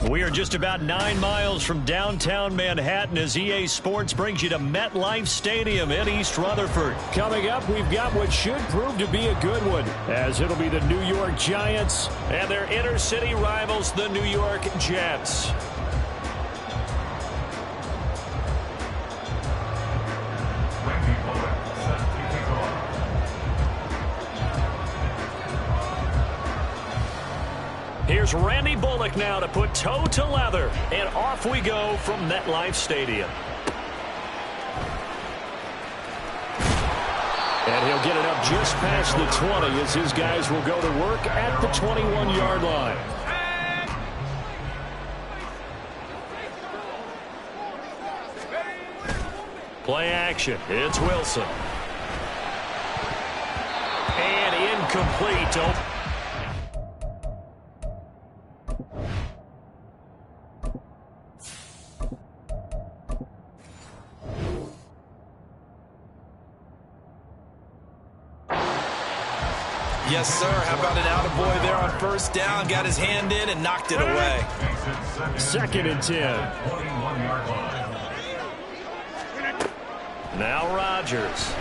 We are just about 9 miles from downtown Manhattan as EA Sports brings you to MetLife Stadium in East Rutherford. Coming up, we've got what should prove to be a good one, as it'll be the New York Giants and their inner-city rivals, the New York Jets. Here's Randy Bullock now to put toe to leather, and off we go from MetLife Stadium. And he'll get it up just past the 20 as his guys will go to work at the 21-yard line. Play action. It's Wilson. And incomplete. Yes, sir. How about an attaboy there on first down? Got his hand in and knocked it away. 2nd and 10. Now Rodgers.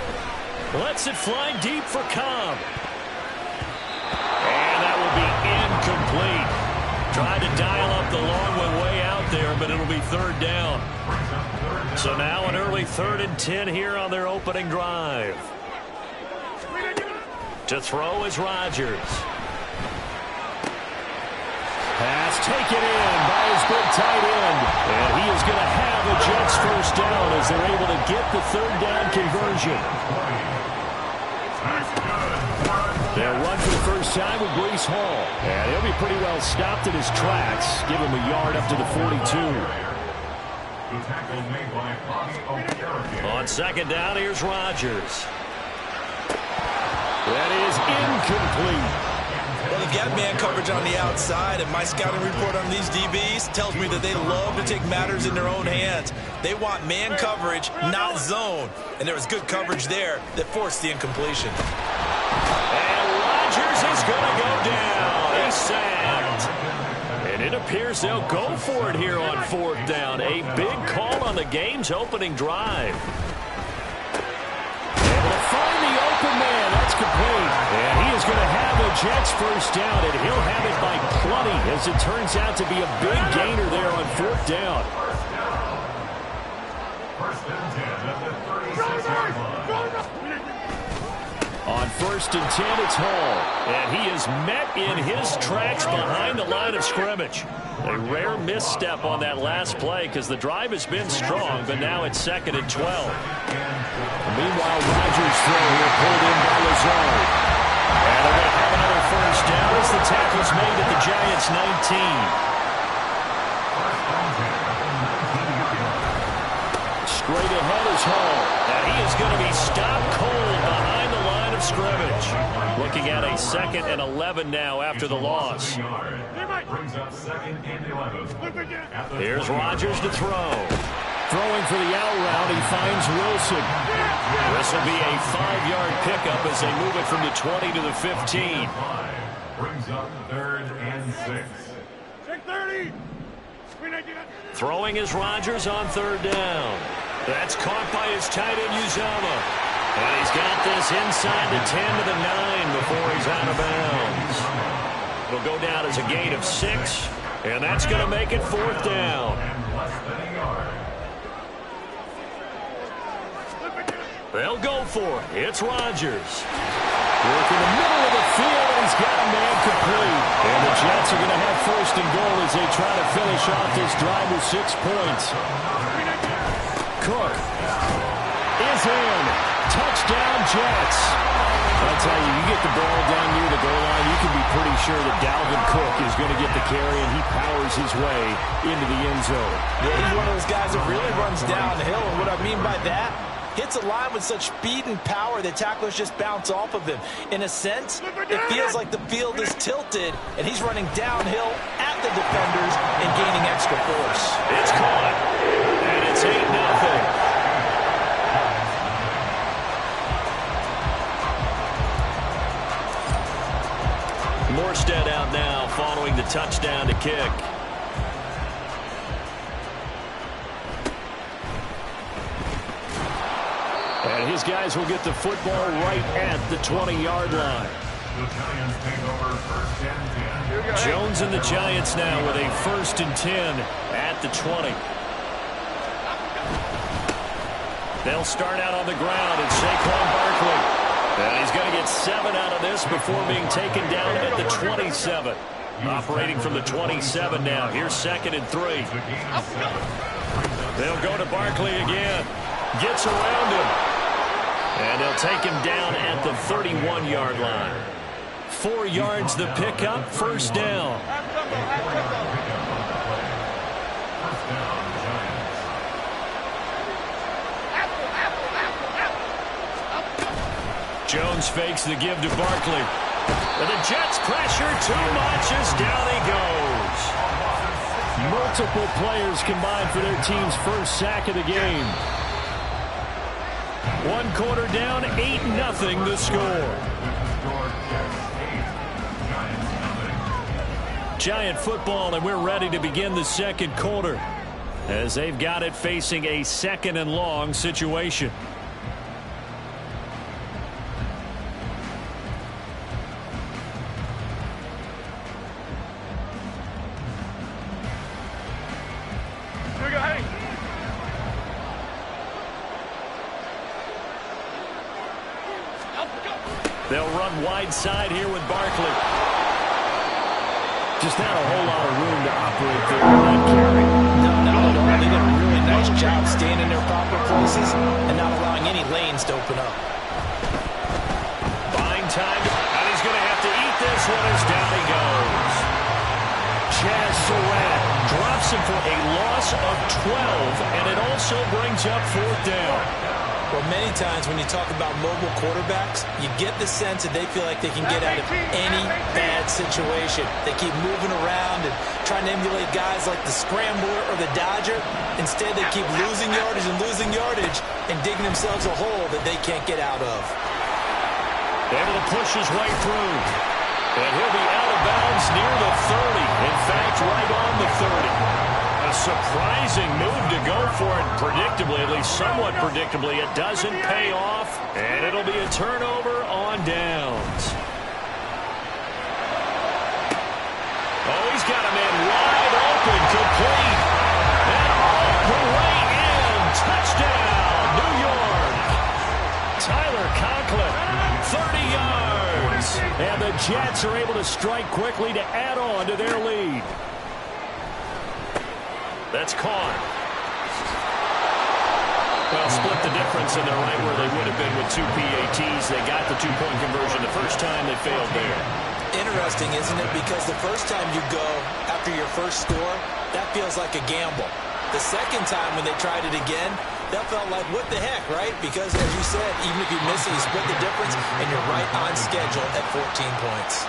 Lets it fly deep for Cobb. And that will be incomplete. Tried to dial up the long one way out there, but it'll be 3rd down. So now an early 3rd and 10 here on their opening drive. To throw is Rodgers. Pass taken in by his big tight end. And he is going to have a Jets first down as they're able to get the 3rd down conversion. They'll run for the first time with Breece Hall. And he'll be pretty well stopped in his tracks. Give him a yard up to the 42. On 2nd down, here's Rodgers. That is incomplete. Well, they've got man coverage on the outside, and my scouting report on these DBs tells me that they love to take matters in their own hands. They want man coverage, not zone. And there was good coverage there that forced the incompletion. And Rodgers is going to go down. He's sacked. And it appears they'll go for it here on 4th down. A big call on the game's opening drive. open man. That's complete. And he is going to have the Jets first down, and he'll have it by plenty, as it turns out to be a big gainer there on fourth down. First and 10 at the 36-yard line. On first and 10, it's Hall. And he is met in his tracks behind the line of scrimmage. A rare misstep on that last play because the drive has been strong, but now it's second and 12. Meanwhile, Rodgers' throw here pulled in by Lazard. And they're going to have another first down as the tackle's made at the Giants' 19. Straight ahead is Hall. And he is going to be stopped cold behind the line of scrimmage. Looking at a second and 11 now after the loss. Brings up second and 11. Here's Rodgers to throw. Throwing for the out route, he finds Wilson. This will be a 5-yard pickup as they move it from the 20 to the 15. Brings up third and 6. Check 30. Throwing is Rodgers on third down. That's caught by his tight end, Uzama. And he's got this inside the 10 to the 9 before he's out of bounds. It'll go down as a gain of 6, and that's going to make it fourth down. They'll go for it. It's Rodgers. Work in the middle of the field, and he's got a man complete. And the Jets are going to have first and goal as they try to finish off this drive with 6 points. Cook is in. Touchdown, Jets. I'll tell you, you get the ball down near the goal line, you can be pretty sure that Dalvin Cook is going to get the carry, and he powers his way into the end zone. Yeah, he's one of those guys that really runs downhill, and what I mean by that, hits a line with such speed and power that tacklers just bounce off of him. In a sense, it feels like the field is tilted, and he's running downhill at the defenders and gaining extra force. It's caught, and it's 8-0. Morstead out now following the touchdown to kick. And his guys will get the football right at the 20-yard line. The Giants take over first and 10. Jones and the Giants now with a first and 10 at the 20. They'll start out on the ground, and Saquon Barkley. And he's going to get 7 out of this before being taken down at the 27. Operating from the 27 now. Here's second and 3. They'll go to Barkley again. Gets around him. And they'll take him down at the 31-yard line. 4 yards the pickup, first down. Jones fakes the give to Barkley. And the Jets pressure too much as down he goes. Multiple players combined for their team's first sack of the game. 1 quarter down, 8-0 the score. Giant football, and we're ready to begin the second quarter as they've got it facing a second and long situation. They'll run wide side here with Barkley. Just not a whole lot of room to operate there on that carry. No, not at all. They did a really nice job staying in their proper places and not allowing any lanes to open up. Buying time, and he's going to have to eat this one as down he goes. Chaz Surratt drops him for a loss of 12, and it also brings up fourth down. Well, many times when you talk about mobile quarterbacks, you get the sense that they feel like they can get out of any bad situation. They keep moving around and trying to emulate guys like the Scrambler or the Dodger. Instead, they keep losing yardage and digging themselves a hole that they can't get out of. Able to push his way through. And he'll be out of bounds near the 30. In fact, right on the 30. A surprising move to go for it predictably, at least somewhat predictably. It doesn't pay off, and it'll be a turnover on downs. Oh, he's got a man wide open, complete. And all the way in. Touchdown, New York. Tyler Conklin, 30 yards. And the Jets are able to strike quickly to add on to their lead. That's caught. Well, split the difference, and they're right where they would have been with 2 PATs. They got the two-point conversion the first time. They failed there. Interesting, isn't it? Because the first time you go after your first score, that feels like a gamble. The second time when they tried it again, that felt like, what the heck, right? Because, as you said, even if you miss it, you split the difference, and you're right on schedule at 14 points.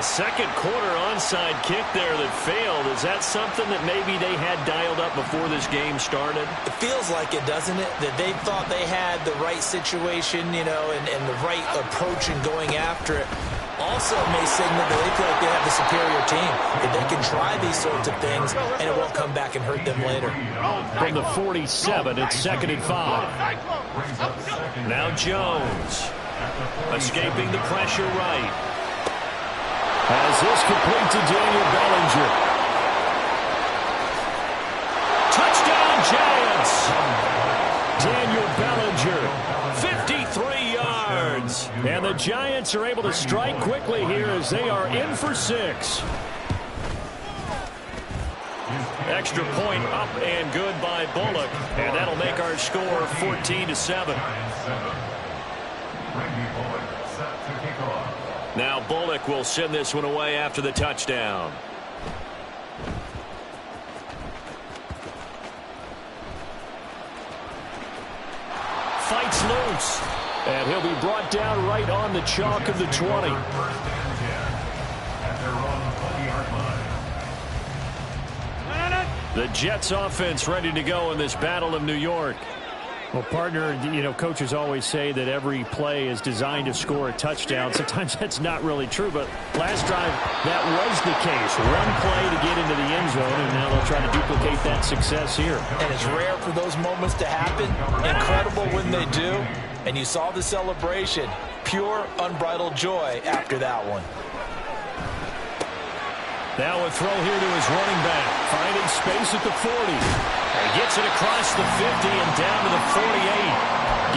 Second quarter onside kick there that failed. Is that something that maybe they had dialed up before this game started? It feels like it, doesn't it? That they thought they had the right situation, you know, and the right approach in going after it. Also may signal that they feel like they have the superior team, that they can try these sorts of things, and it won't come back and hurt them later. From the 47, it's 2nd and 5. Now Jones, escaping the pressure right. As this complete to Daniel Bellinger. Touchdown, Giants! Daniel Bellinger, 53 yards. And the Giants are able to strike quickly here as they are in for 6. Extra point up and good by Bullock. And that'll make our score 14-7. Now Bullock will send this one away after the touchdown. Fights loose. And he'll be brought down right on the chalk of the 20. The Jets offense ready to go in this Battle of New York. Well, partner, you know, coaches always say that every play is designed to score a touchdown. Sometimes that's not really true, but last drive, that was the case. One play to get into the end zone, and now they'll try to duplicate that success here. And it's rare for those moments to happen. Incredible when they do. And you saw the celebration. Pure, unbridled joy after that one. Now a throw here to his running back. Finding space at the 40. And gets it across the 50 and down to the 48.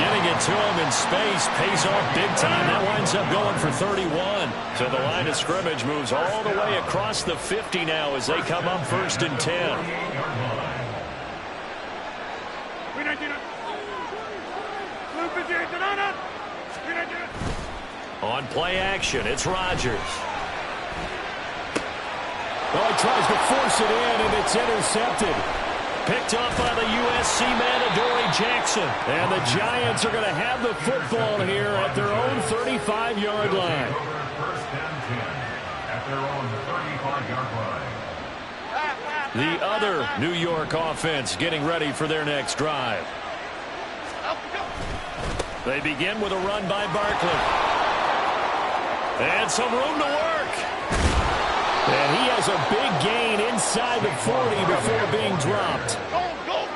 Getting it to him in space pays off big time. That winds up going for 31. So the line of scrimmage moves all the way across the 50 now as they come up 1st and 10. On play action, it's Rodgers. Oh, he tries to force it in, and it's intercepted. Picked off by the USC man, Adoree Jackson. And the Giants are going to have the football here at their own 35-yard line. The other New York offense getting ready for their next drive. They begin with a run by Barkley. And some room to work. And he has a big gain inside the 40 before being dropped.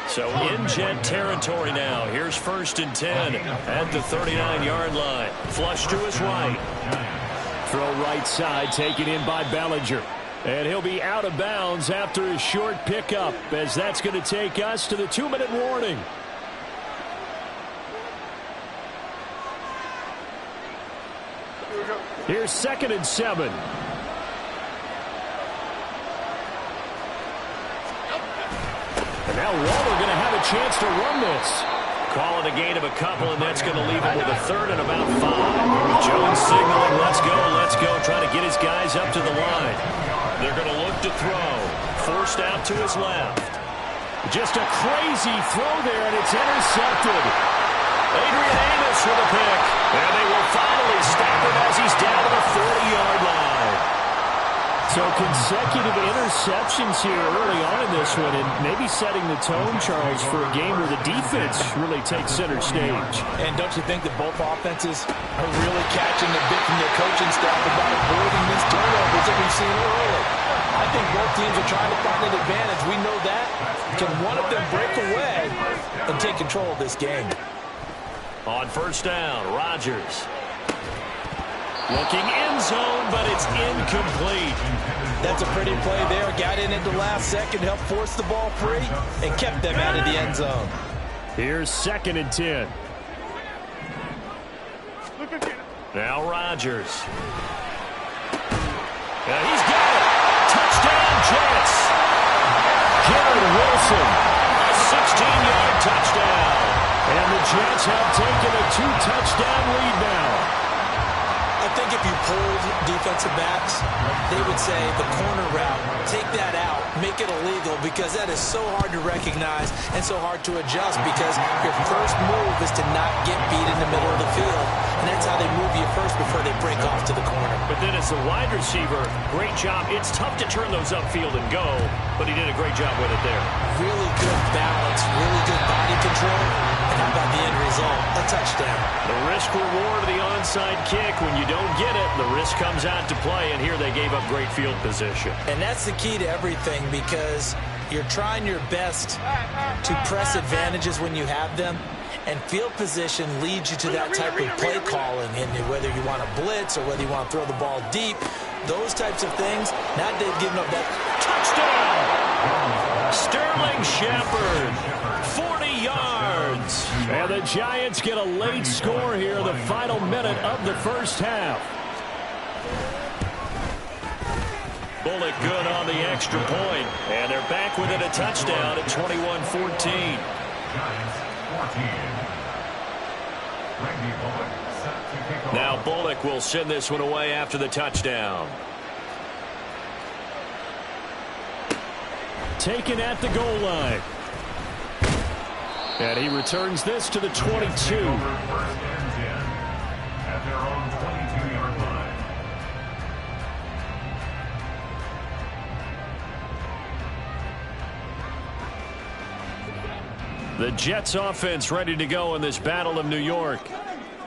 So in Jet territory now. Here's 1st and 10 at the 39-yard line. Flush to his right. Throw right side, taken in by Bellinger. And he'll be out of bounds after his short pickup, as that's going to take us to the 2-minute warning. Here's 2nd and 7. And now Waller going to have a chance to run this. Call it a gain of a couple, and that's going to leave him with a 3rd and about 5. Jones signaling, let's go, trying to get his guys up to the line. They're going to look to throw. Forced out to his left. Just a crazy throw there, and it's intercepted. Adrian Amos with a pick. And they will finally stop him as he's down to the 40-yard line. So consecutive interceptions here early on in this one, and maybe setting the tone, Charles, for a game where the defense really takes center stage. And don't you think that both offenses are really catching a bit from their coaching staff about avoiding missed turnovers that we've seen early? I I think both teams are trying to find an advantage. We know that. Can one of them break away and take control of this game? On first down, Rodgers. Looking end zone, but it's incomplete. That's a pretty play there. Got in at the last second, helped force the ball free, and kept them out of the end zone. Here's 2nd and 10. Now Rodgers. He's got it. Touchdown, Jets. Garrett Wilson, a 16-yard touchdown. And the Jets have taken a 2-touchdown lead now. I think if you polled defensive backs, they would say the corner route, take that out, make it illegal, because that is so hard to recognize and so hard to adjust, because your first move is to not get beat in the middle of the field, and that's how they move you first before they break off to the corner. But then as a wide receiver, great job. It's tough to turn those upfield and go, but he did a great job with it there. Really good balance, really good body control, and how about the end result? A touchdown. The risk reward of the onside kick. When you don't get it, the risk comes out to play, and here they gave up great field position. And that's the key to everything, because you're trying your best to press advantages when you have them, and field position leads you to that type of play calling, and whether you want to blitz or whether you want to throw the ball deep, those types of things. Now they've given up that touchdown. Sterling Shepard, 40 yards. And the Giants get a late score here, the final minute of the first half. Bullock good on the extra point, and they're back within a touchdown at 21-14. Now Bullock will send this one away after the touchdown. Taken at the goal line. And he returns this to the 22. At their own 22-yard line. The Jets offense ready to go in this Battle of New York.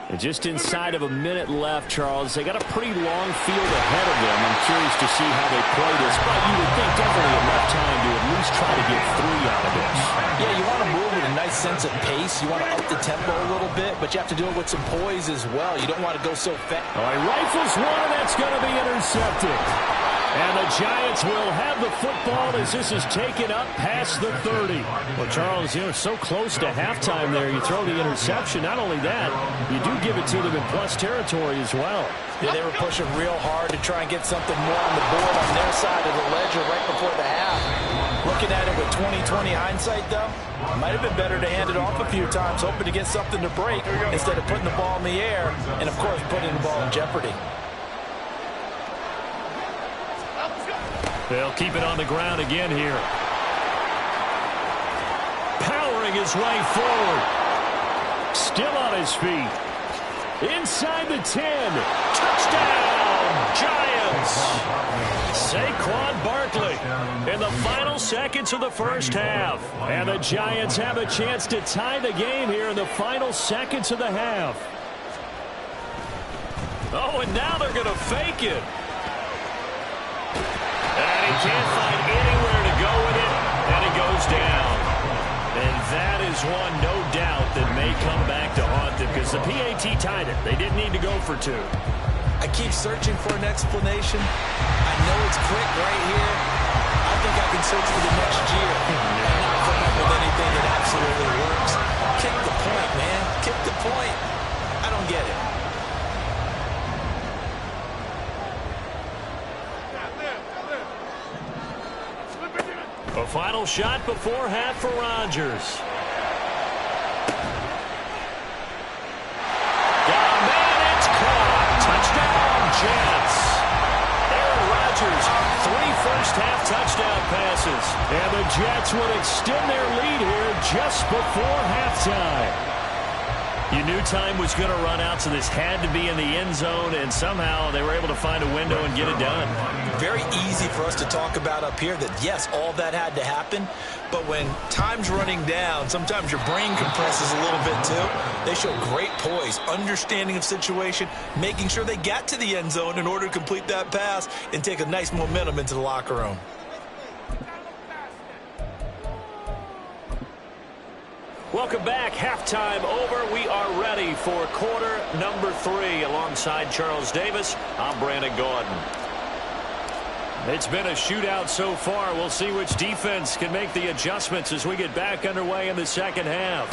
And just inside of a minute left, Charles. They got a pretty long field ahead of them. I'm curious to see how they play this, but you would think definitely enough time to at least try to get 3 out of this. Yeah, you want to move with a nice sense of pace. You want to up the tempo a little bit, but you have to do it with some poise as well. You don't want to go so fast. All right, rifles one, and that's going to be intercepted. And the Giants will have the football as this is taken up past the 30. Well, Charles, so close to halftime there. You throw the interception. Not only that, you do give it to them in plus territory as well. Yeah, they were pushing real hard to try and get something more on the board on their side of the ledger right before the half. Looking at it with 20/20 hindsight, though, it might have been better to hand it off a few times, hoping to get something to break instead of putting the ball in the air and, of course, putting the ball in jeopardy. They'll keep it on the ground again here. Powering his way forward. Still on his feet. Inside the 10. Touchdown, Giants. Saquon Barkley in the final seconds of the first half. And the Giants have a chance to tie the game here in the final seconds of the half. Oh, and now they're going to fake it. And he can't find anywhere to go with it, and it goes down. And that is one, no doubt, that may come back to haunt them because the PAT tied it. They didn't need to go for 2. I keep searching for an explanation. I know it's quick right here. I think I can search for the next year and not come up with anything that absolutely works. Kick the point, man. Kick the point. I don't get it. A final shot before half for Rodgers. Got a man, it's caught. Touchdown, Jets. Aaron Rodgers, 3 first-half touchdown passes. And the Jets would extend their lead here just before halftime. You knew time was going to run out, so this had to be in the end zone, and somehow they were able to find a window and get it done. Very easy for us to talk about up here that, yes, all that had to happen, but when time's running down, sometimes your brain compresses a little bit too. They show great poise, understanding of situation, making sure they got to the end zone in order to complete that pass and take a nice momentum into the locker room. Welcome back. Halftime over. We are ready for quarter number 3. Alongside Charles Davis, I'm Brandon Gordon. It's been a shootout so far. We'll see which defense can make the adjustments as we get back underway in the second half.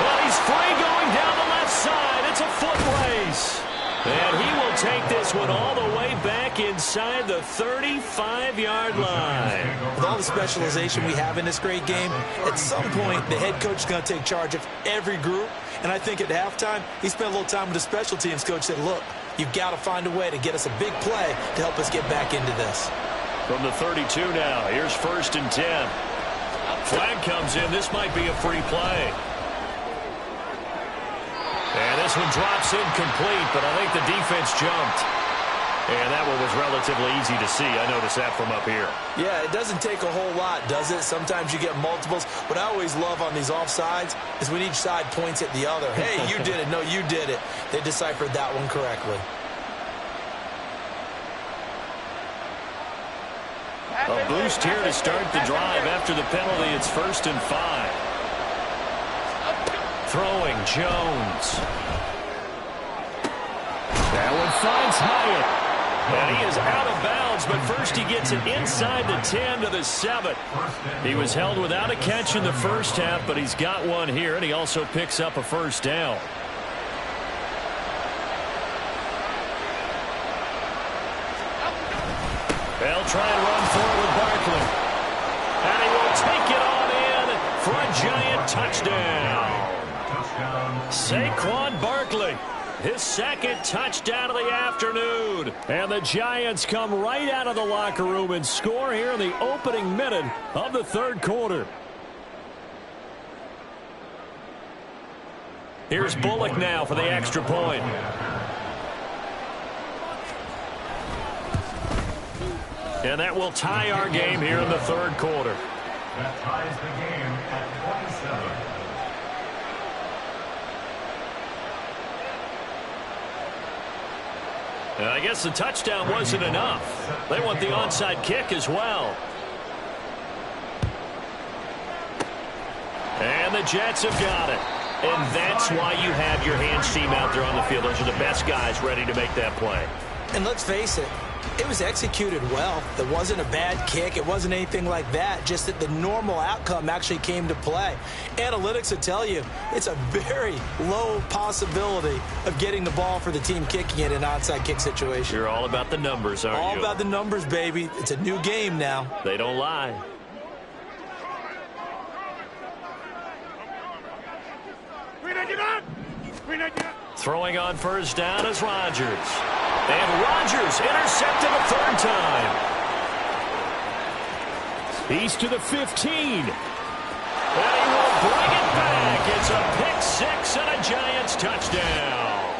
Well, he's free going down the left side. It's a foot race. And he will take this one all the way back inside the 35-yard line. With all the specialization we have in this great game, at some point the head coach is going to take charge of every group. And I think at halftime, he spent a little time with the special teams coach, said, look, you've got to find a way to get us a big play to help us get back into this. From the 32 now, here's 1st and 10. Flag comes in. This might be a free play. And this one drops incomplete, but I think the defense jumped. And that one was relatively easy to see. I noticed that from up here. Yeah, it doesn't take a whole lot, does it? Sometimes you get multiples. What I always love on these offsides is when each side points at the other. Hey, you did it. No, you did it. They deciphered that one correctly. A boost here to start the drive after the penalty. It's 1st and 5. Throwing, Jones. That one finds Hyatt. And he is out of bounds, but first he gets it inside the 10 to the 7. He was held without a catch in the first half, but he's got one here, and he also picks up a first down. They'll try and run forward with Barkley. And he will take it on in for a giant touchdown. Saquon Barkley, his 2nd touchdown of the afternoon. And the Giants come right out of the locker room and score here in the opening minute of the 3rd quarter. Here's Bullock now for the extra point. And that will tie our game here in the 3rd quarter. That ties the game at 27. And I guess the touchdown wasn't enough. They want the onside kick as well. And the Jets have got it. And that's why you have your hands team out there on the field. Those are the best guys ready to make that play. And let's face it, it was executed well. It wasn't a bad kick. It wasn't anything like that. Just that the normal outcome actually came to play. Analytics will tell you it's a very low possibility of getting the ball for the team kicking it in an onside kick situation. You're all about the numbers, aren't you? All about the numbers, baby. It's a new game now. They don't lie. Throwing on first down is Rodgers. And Rodgers intercepted a 3rd time. He's to the 15. And he will bring it back. It's a pick 6 and a Giants touchdown.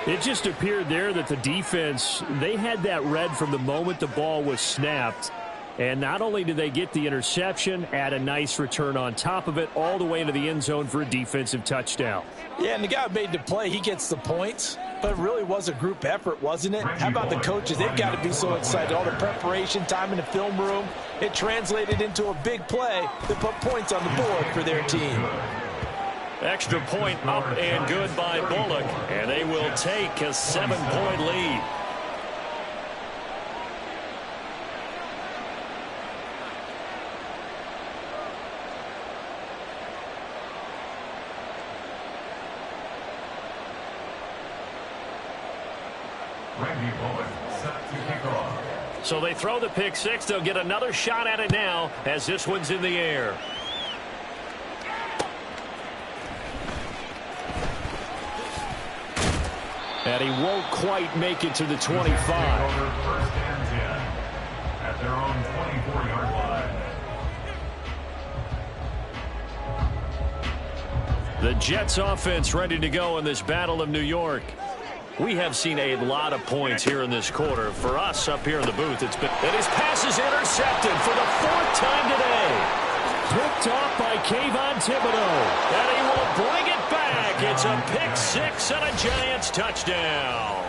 It just appeared there that the defense, they had that read from the moment the ball was snapped. And not only did they get the interception, add a nice return on top of it, all the way into the end zone for a defensive touchdown. Yeah, and the guy who made the play, he gets the points. But it really was a group effort, wasn't it? How about the coaches? They've got to be so excited. All the preparation, time in the film room, it translated into a big play that put points on the board for their team. Extra point up and good by Bullock. And they will take a 7-point lead. So they throw the pick 6. They'll get another shot at it now as this one's in the air. And he won't quite make it to the 25. First and 10 at their own 24-yard line. The Jets offense ready to go in this Battle of New York. We have seen a lot of points here in this quarter. For us up here in the booth, it's been... And his pass is intercepted for the 4th time today. Picked off by Kayvon Thibodeau. And he will bring it back. It's a pick 6 and a Giants touchdown.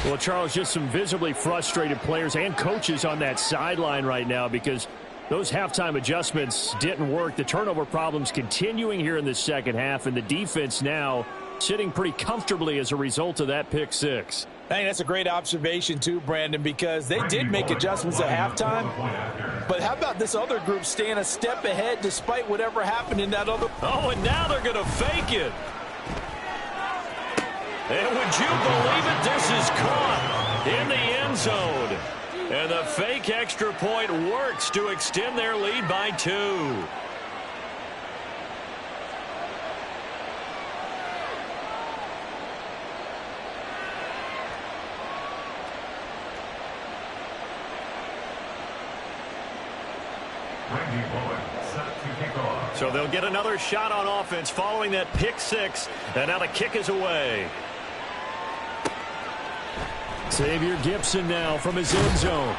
Well, Charles, just some visibly frustrated players and coaches on that sideline right now because those halftime adjustments didn't work. The turnover problems continuing here in the second half, and the defense now sitting pretty comfortably as a result of that pick 6. I think that's a great observation too, Brandon, because they did make adjustments at halftime. But how about this other group staying a step ahead despite whatever happened in that other... Oh, and now they're going to fake it. And would you believe it? This is caught in the end zone. And the fake extra point works to extend their lead by 2. So they'll get another shot on offense following that pick 6. And now the kick is away. Xavier Gibson now from his end zone.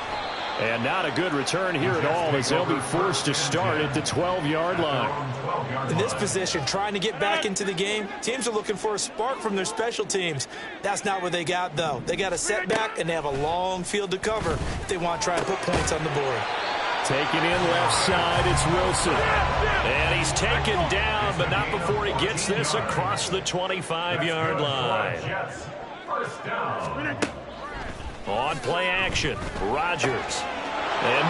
And not a good return here at all as they'll be forced to start at the 12-yard line. In this position, trying to get back into the game, teams are looking for a spark from their special teams. That's not what they got, though. They got a setback, and they have a long field to cover if they want to try and put points on the board. Taking in left side, it's Wilson. And he's taken down, but not before he gets this across the 25-yard line. On play action, Rodgers. And